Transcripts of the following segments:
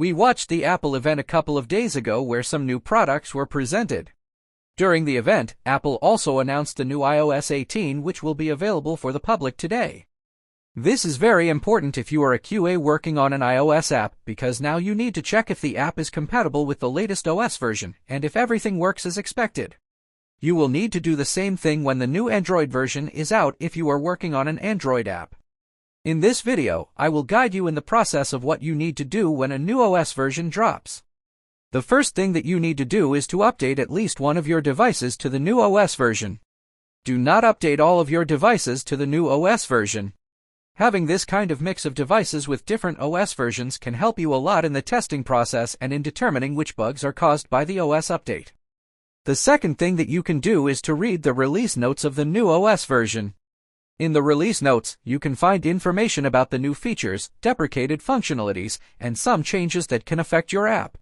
We watched the Apple event a couple of days ago where some new products were presented. During the event, Apple also announced the new iOS 18, which will be available for the public today. This is very important if you are a QA working on an iOS app, because now you need to check if the app is compatible with the latest OS version and if everything works as expected. You will need to do the same thing when the new Android version is out if you are working on an Android app. In this video, I will guide you in the process of what you need to do when a new OS version drops. The first thing that you need to do is to update at least one of your devices to the new OS version. Do not update all of your devices to the new OS version. Having this kind of mix of devices with different OS versions can help you a lot in the testing process and in determining which bugs are caused by the OS update. The second thing that you can do is to read the release notes of the new OS version. In the release notes, you can find information about the new features, deprecated functionalities, and some changes that can affect your app.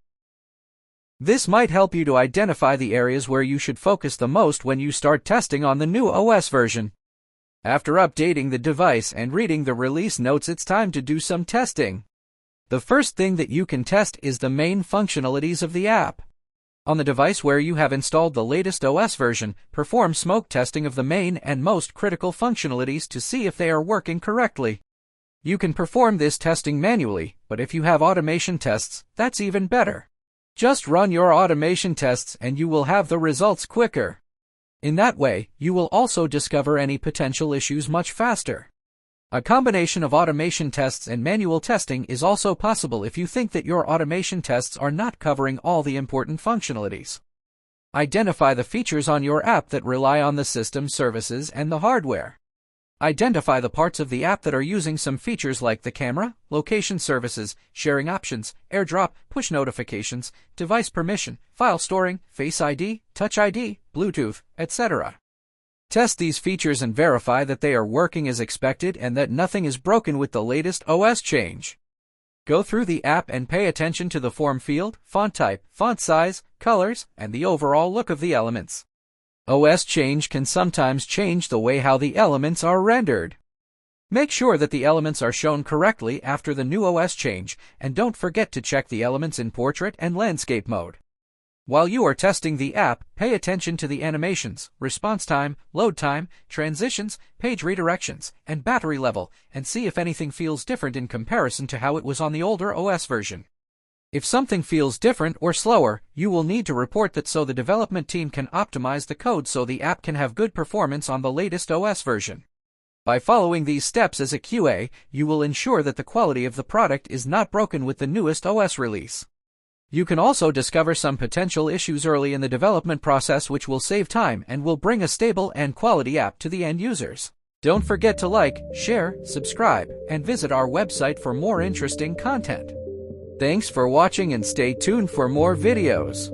This might help you to identify the areas where you should focus the most when you start testing on the new OS version. After updating the device and reading the release notes, it's time to do some testing. The first thing that you can test is the main functionalities of the app. On the device where you have installed the latest OS version, perform smoke testing of the main and most critical functionalities to see if they are working correctly. You can perform this testing manually, but if you have automation tests, that's even better. Just run your automation tests and you will have the results quicker. In that way, you will also discover any potential issues much faster. A combination of automation tests and manual testing is also possible if you think that your automation tests are not covering all the important functionalities. Identify the features on your app that rely on the system services and the hardware. Identify the parts of the app that are using some features like the camera, location services, sharing options, AirDrop, push notifications, device permission, file storing, Face ID, Touch ID, Bluetooth, etc. Test these features and verify that they are working as expected and that nothing is broken with the latest OS change. Go through the app and pay attention to the form field, font type, font size, colors, and the overall look of the elements. OS change can sometimes change the way how the elements are rendered. Make sure that the elements are shown correctly after the new OS change, and don't forget to check the elements in portrait and landscape mode. While you are testing the app, pay attention to the animations, response time, load time, transitions, page redirections, and battery level, and see if anything feels different in comparison to how it was on the older OS version. If something feels different or slower, you will need to report that so the development team can optimize the code so the app can have good performance on the latest OS version. By following these steps as a QA, you will ensure that the quality of the product is not broken with the newest OS release. You can also discover some potential issues early in the development process, which will save time and will bring a stable and quality app to the end users. Don't forget to like, share, subscribe, and visit our website for more interesting content. Thanks for watching and stay tuned for more videos.